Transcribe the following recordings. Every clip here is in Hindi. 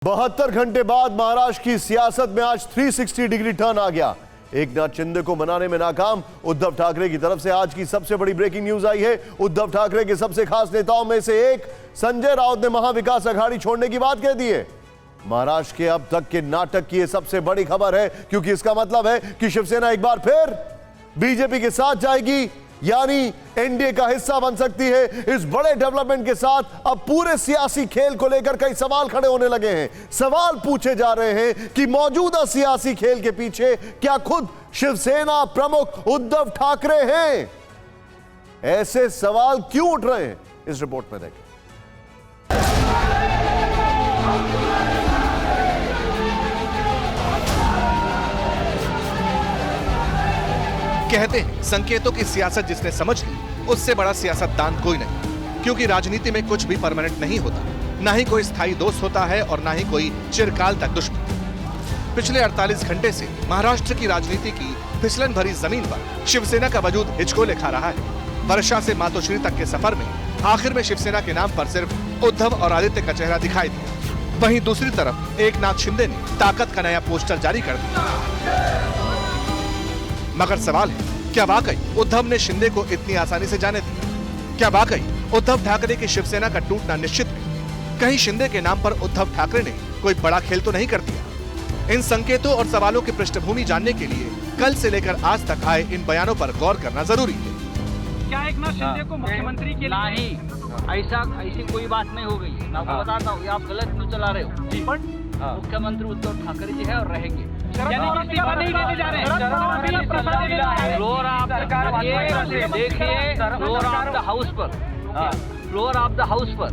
72 घंटे बाद महाराष्ट्र की सियासत में आज 360 डिग्री टर्न आ गया। एकनाथ शिंदे को मनाने में नाकाम उद्धव ठाकरे की तरफ से आज की सबसे बड़ी ब्रेकिंग न्यूज आई है। उद्धव ठाकरे के सबसे खास नेताओं में से एक संजय राउत ने महाविकास अघाड़ी छोड़ने की बात कह दी है। महाराष्ट्र के अब तक के नाटक की यह सबसे बड़ी खबर है, क्योंकि इसका मतलब है कि शिवसेना एक बार फिर बीजेपी के साथ जाएगी, यानी एनडीए का हिस्सा बन सकती है। इस बड़े डेवलपमेंट के साथ अब पूरे सियासी खेल को लेकर कई सवाल खड़े होने लगे हैं। सवाल पूछे जा रहे हैं कि मौजूदा सियासी खेल के पीछे क्या खुद शिवसेना प्रमुख उद्धव ठाकरे हैं? ऐसे सवाल क्यों उठ रहे हैं, इस रिपोर्ट में देखें। कहते हैं संकेतों की सियासत जिसने समझ ली उससे बड़ा सियासतदान कोई नहीं, क्योंकि राजनीति में कुछ भी परमानेंट नहीं होता, ना ही कोई स्थायी दोस्त होता है और ना ही कोई चिरकाल तक दुश्मन। पिछले 48 घंटे से महाराष्ट्र की राजनीति की फिसलन भरी जमीन पर शिवसेना का वजूद हिचकोले खा रहा है। वर्षा से मातोश्री तक के सफर में आखिर में शिवसेना के नाम पर सिर्फ उद्धव और आदित्य का चेहरा दिखाई दिया। वहीं दूसरी तरफ एकनाथ शिंदे ने ताकत का नया पोस्टर जारी कर दिया। मगर सवाल है, क्या वाकई उद्धव ने शिंदे को इतनी आसानी से जाने दिया? क्या वाकई उद्धव ठाकरे की शिवसेना का टूटना निश्चित है? कहीं शिंदे के नाम पर उद्धव ठाकरे ने कोई बड़ा खेल तो नहीं कर दिया? इन संकेतों और सवालों की पृष्ठभूमि जानने के लिए कल से लेकर आज तक आए इन बयानों पर गौर करना जरूरी है। क्या एकनाथ शिंदे को मुख्यमंत्री के लिए ऐसी कोई बात नहीं हो गई। मैं आपको बताता हूँ, आप गलत न्यूज चला रहे हो। मुख्यमंत्री उद्धव ठाकरे जी है और रहेंगे। फ्लोर ऑफ द हाउस पर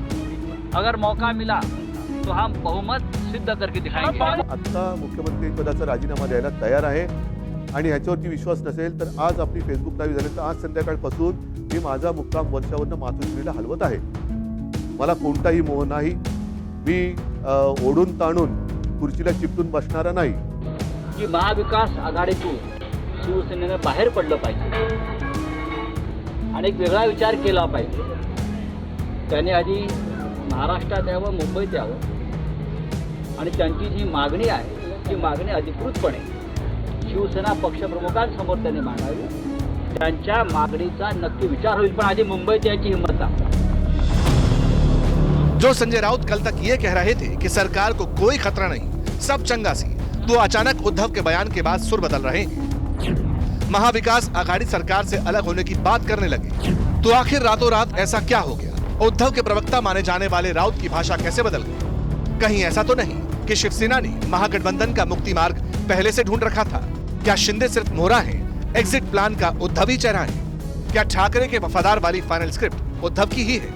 अगर मौका मिला तो हम बहुमत सिद्ध करके दिखाएंगे। आता मुख्यमंत्री पदाचा राजीनामा द्यायला तयार आहे आणि ह्याच्यावरती विश्वास नसेल तर आज आपली फेसबुक लाईव्ह झाली तर आज संध्याकाळपासून मी माझा मुक्काम वर्षावरून मातोश्रीला हलवत आहे। मला कोणताही मोह नाही, मी ओढून ताणून खुर्चीला चिपटून बसणारा नाही। की महाविकास आघाडीतून शिवसेनेने बाहेर पडलं पाहिजे आणि एक वेगळा विचार केला पाहिजे। त्याने आधी महाराष्ट्रात यावं, मुंबईत यावं आणि त्यांची जी मागणी आहे ती मागणी अधिकृतपणे शिवसेना पक्षप्रमुखांसमोर त्यांनी मांडावी। त्यांच्या मागणीचा नक्की विचार होईल, पण आधी मुंबईत यायची हिंमत दाखवा। जो संजय राउत कल तक ये कह रहे थे कि सरकार को कोई खतरा नहीं, सब चंगा सी, तो अचानक उद्धव के बयान के बाद सुर बदल रहे हैं। महाविकास आघाड़ी सरकार से अलग होने की बात करने लगे। तो आखिर रातों रात ऐसा क्या हो गया? उद्धव के प्रवक्ता माने जाने वाले राउत की भाषा कैसे बदल गई? कहीं ऐसा तो नहीं कि शिवसेना ने महागठबंधन का मुक्ति मार्ग पहले से ढूंढ रखा था? क्या शिंदे सिर्फ मोहरा है, एग्जिट प्लान का उद्धव ही चेहरा है? क्या ठाकरे के वफादार वाली फाइनल स्क्रिप्ट उद्धव की ही है?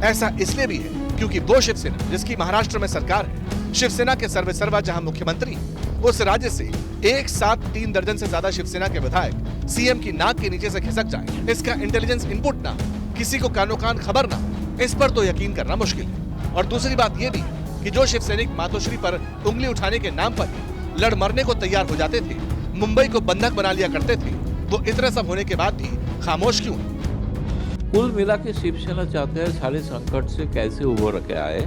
ऐसा इसलिए भी है क्योंकि वो शिवसेना जिसकी महाराष्ट्र में सरकार है, शिवसेना के सर्वेसर्वा जहां मुख्यमंत्री, उस राज्य से एक साथ 3 दर्जन से ज्यादा शिवसेना के विधायक सीएम की नाक के नीचे से खिसक जाए, इसका इंटेलिजेंस इनपुट ना, किसी को कानो कान खबर ना, इस पर तो यकीन करना मुश्किल है। और दूसरी बात यह भी कि जो शिव सैनिक मातोश्री पर उंगली उठाने के नाम पर लड़ मरने को तैयार हो जाते थे, मुंबई को बंधक बना लिया करते थे, वो इतना सब होने के बाद भी खामोश क्यों है? कुल मिला के शिवसेना चाहते हैं सारे संकट से कैसे उभर के आए,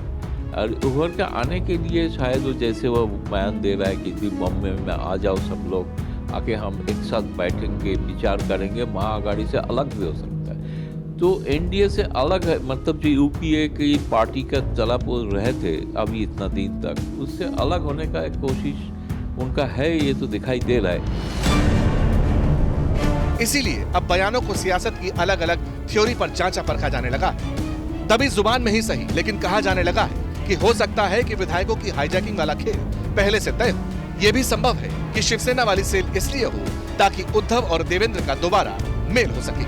और उभर के आने के लिए शायद वो जैसे वो बयान दे रहा है कि बॉम्बे में आ जाओ सब लोग, आके हम एक साथ बैठेंगे, विचार करेंगे, महाआघाड़ी से अलग भी हो सकता है। तो एनडीए से अलग है, मतलब जो यूपीए की पार्टी का जलापोल रहे थे अभी इतना दिन तक, उससे अलग होने का एक कोशिश उनका है, ये तो दिखाई दे रहा है। इसीलिए अब बयानों को सियासत की अलग अलग थ्योरी पर जांचा परखा जाने लगा। दबी जुबान में ही सही, लेकिन कहा जाने लगा है कि हो सकता है कि विधायकों की हाईजैकिंग वाला खेल पहले से तय हो। यह भी संभव है कि शिवसेना वाली सेल इसलिए हो ताकि उद्धव और देवेंद्र का दोबारा मेल हो सके।